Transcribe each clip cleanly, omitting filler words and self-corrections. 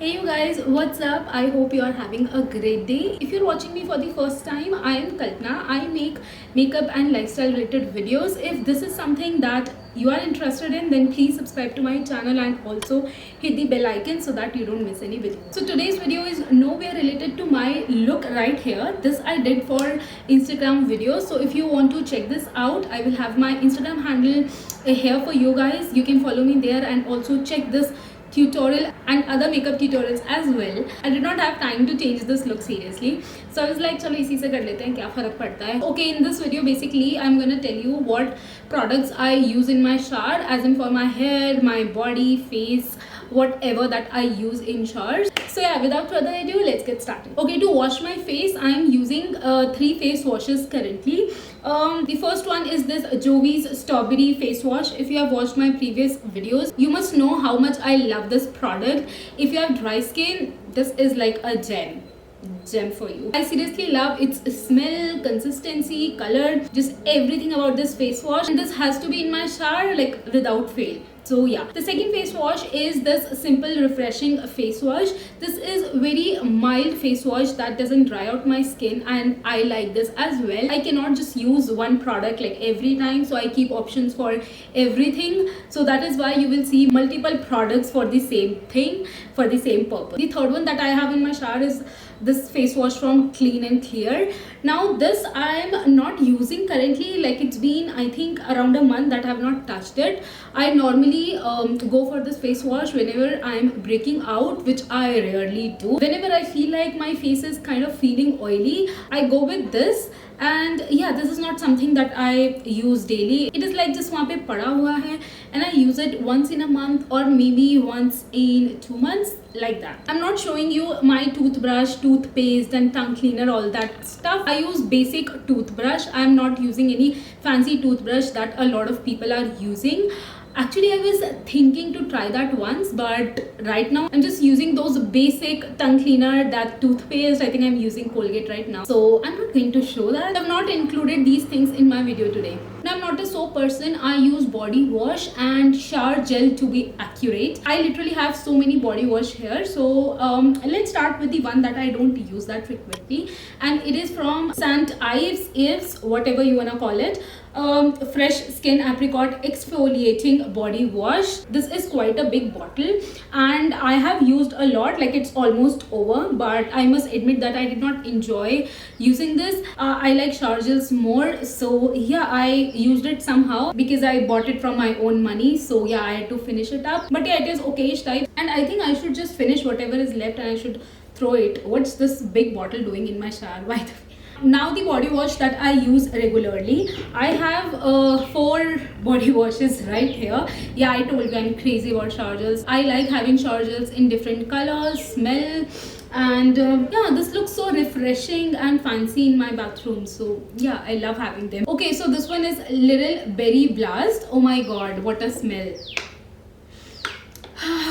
Hey you guys, what's up? I hope you are having a great day. If you're watching me for the first time, I am Kalpana. I make makeup and lifestyle related videos. If this is something that you are interested in, then please subscribe to my channel and also hit the bell icon so that you don't miss any video. So today's video is nowhere related to my look right here. This I did for Instagram videos. So if you want to check this out, I will have my Instagram handle here for you guys. You can follow me there and also check this tutorial and other makeup tutorials as well. I did not have time to change this look seriously, so I was like चलो इसी से कर लेते हैं, क्या फर्क पड़ता है. Okay, in this video basically I'm gonna tell you what products I use in my shower, as in for my hair, my body, face, whatever that I use in showers. So yeah, without further ado, let's get started. Okay, to wash my face I am using 3 face washes currently. The first one is this Jovi's strawberry face wash. If you have watched my previous videos, you must know how much I love this product. If you have dry skin, this is like a gem for you. I seriously love its smell, consistency, color, just everything about this face wash, and this has to be in my shower like without fail. So yeah, the second face wash is this simple refreshing face wash. This is very mild face wash that doesn't dry out my skin, and I like this as well. I cannot just use one product like every time, so I keep options for everything. So that is why you will see multiple products for the same thing, for the same purpose. The third one that I have in my shower is this face wash from Clean and Clear. Now this I'm not using currently, like it's been I think around a month that I have not touched it. I normally go for this face wash whenever I'm breaking out, which I rarely do. Whenever I feel like my face is kind of feeling oily, I go with this. And yeah, this is not something that I use daily. It is like just वहाँ पे पड़ा हुआ है, and I use it once in a month or maybe once in 2 months, like that. I'm not showing you my toothbrush, toothpaste and tongue cleaner, all that stuff. I use basic toothbrush. I'm not using any fancy toothbrush that a lot of people are using. Actually, I was thinking to try that once, but right now I'm just using those basic tongue cleaner, that toothpaste. I think I'm using Colgate right now, so I'm not going to show that. I've not included these things in my video today. Now, I'm not a soap person. I use body wash and shower gel to be accurate. I literally have so many body wash here. So let's start with the one that I don't use that frequently, and it is from St. Ives, whatever you wanna call it. Fresh Skin Apricot Exfoliating Body Wash. This is quite a big bottle, and I have used a lot, like it's almost over, but I must admit that I did not enjoy using this. I like shower gels more, so yeah, I used it somehow because I bought it from my own money. So yeah, I had to finish it up, but yeah, it is okayish type, and I think I should just finish whatever is left and I should throw it. What's this big bottle doing in my shower, by the way? Now the body wash that I use regularly, I have 4 body washes right here. Yeah, I told you I'm crazy about shower gels. I like having shower gels in different colors, smell, and yeah, this looks so refreshing and fancy in my bathroom. So yeah, I love having them. Okay, so this one is Little Berry Blast. Oh my god, what a smell.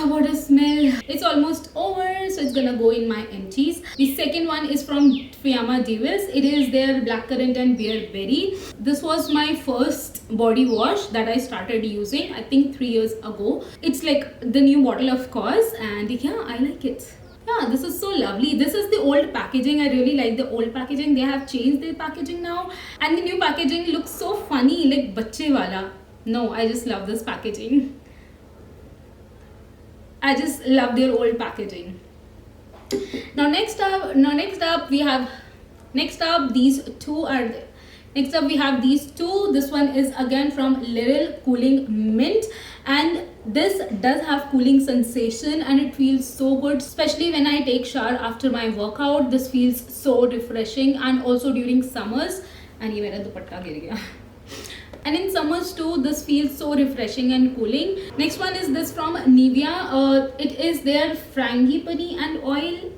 What a smell. It's almost over, so it's gonna go in my empties. The second one is from Fiamma Davis. It is their blackcurrant and bearberry. This was my first body wash that I started using, I think 3 years ago. It's like the new bottle, of course, and yeah, I like it. Yeah, this is so lovely. This is the old packaging. I really like the old packaging. They have changed their packaging now, and the new packaging looks so funny, like bacche wala. No, I just love this packaging. I just love their old packaging. Now next up we have these two. This one is again from Little Cooling Mint, and this does have cooling sensation and it feels so good, especially when I take shower after my workout. This feels so refreshing, and also during summers. And ये मेरा दुपट्टा गिर गया. And in summers too, this feels so refreshing and cooling. Next one is this from Nivea. It is their frangipani and oil.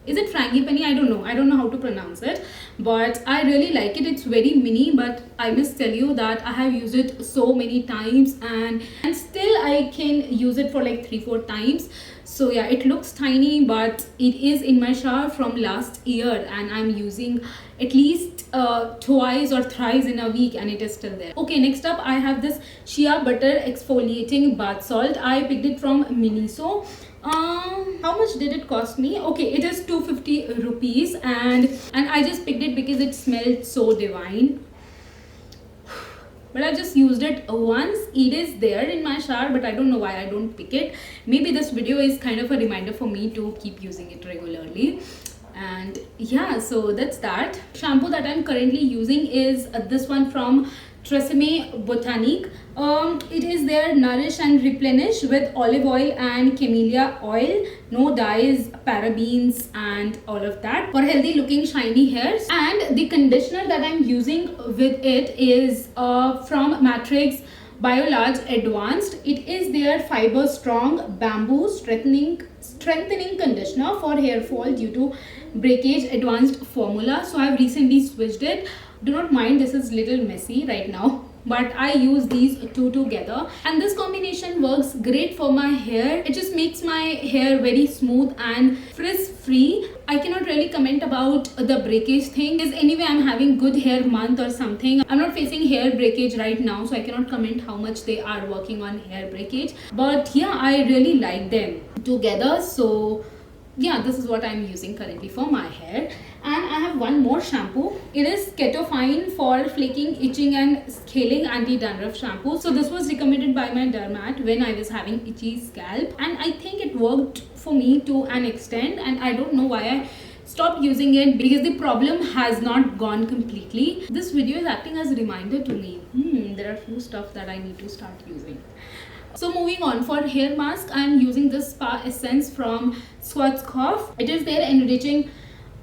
Is it frangipani? I don't know how to pronounce it, but I really like it. It's very mini, but I must tell you that I have used it so many times, and still I can use it for like 3-4 times. So yeah, it looks tiny, but it is in my shower from last year, and I'm using at least twice or thrice in a week, and it is still there. Okay, next up I have this shea butter exfoliating bath salt. I picked it from Miniso. How much did it cost me? Okay, it is 250 rupees, and I just picked it because it smelled so divine. But I just used it once. It is there in my shower, but I don't know why I don't pick it. Maybe this video is kind of a reminder for me to keep using it regularly. And yeah, so that's that. Shampoo that I'm currently using is this one from Tresemme Botanique. It is their Nourish and Replenish with olive oil and camellia oil. No dyes, parabens and all of that for healthy looking shiny hairs. And the conditioner that I'm using with it is from Matrix Biolarge Advanced. It is their fiber strong bamboo strengthening conditioner for hair fall due to breakage advanced formula. So I've recently switched it. Do not mind, this is little messy right now, but I use these two together, and this combination works great for my hair. It just makes my hair very smooth and frizz free. I cannot really comment about the breakage thing, because anyway I'm having good hair month or something. I'm not facing hair breakage right now, so I cannot comment how much they are working on hair breakage, but yeah, I really like them together. So yeah, this is what I'm using currently for my hair. And I have one more shampoo. It is Ketofine for flaking, itching and scaling anti-dandruff shampoo. So this was recommended by my dermat when I was having itchy scalp, and I think it worked for me to an extent, and I don't know why I stopped using it, because the problem has not gone completely. This video is acting as a reminder to me. There are few stuff that I need to start using. So moving on, for hair mask, I am using this Spa Essence from Schwarzkopf. It is their enriching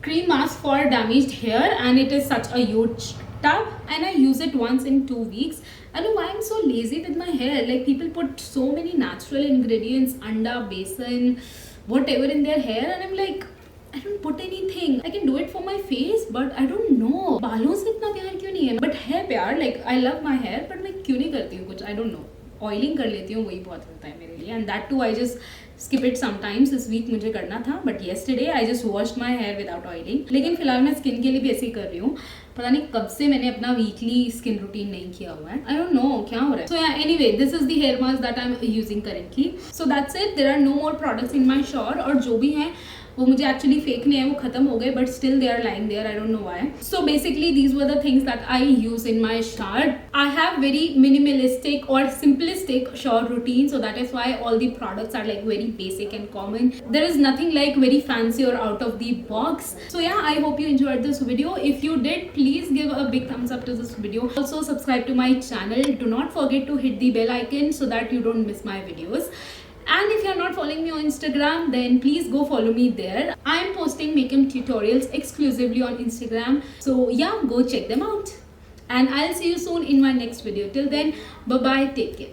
cream mask for damaged hair, and it is such a huge tub, and I use it once in 2 weeks. I don't know why I'm so lazy with my hair. Like, people put so many natural ingredients, anda, besan, whatever in their hair, and I'm like, I don't put anything. I can do it for my face, but I don't know. बालों से इतना प्यार क्यों नहीं है? But है प्यार. Like, I love my hair, but मैं क्यों नहीं करती हूँ कुछ? I don't know. ऑयलिंग कर लेती हूँ, वही बहुत होता है मेरे लिए, and that too I just skip it sometimes. इस वीक मुझे करना था, but yesterday I just washed my hair without oiling. लेकिन फिलहाल मैं स्किन के लिए भी ऐसे ही कर रही हूँ. पता नहीं कब से मैंने अपना वीकली स्किन रूटीन नहीं किया हुआ है. आई डोंट नो क्या हो रहा है. So anyway, this is the hair mask that I am using currently. So that's it. There are no more products in my shore, और जो भी हैं वो मुझे एक्चुअली फेक नहीं है, वो खत्म हो गए, but still they are lying there. I don't know why. So basically these were the things that I use in my shower. I have very minimalistic or simplistic shower routine, so that is why all the products are like very basic and common. There is nothing like very fancy or out of the box. So yeah, I hope you enjoyed this video. If you did, please give a big thumbs up to this video. Also subscribe to my channel. Do not forget to hit the bell icon so that you don't miss my videos. And if you're not following me on Instagram, then please go follow me there. I'm posting makeup tutorials exclusively on Instagram, so yeah, go check them out. And I'll see you soon in my next video. Till then, bye bye, take care.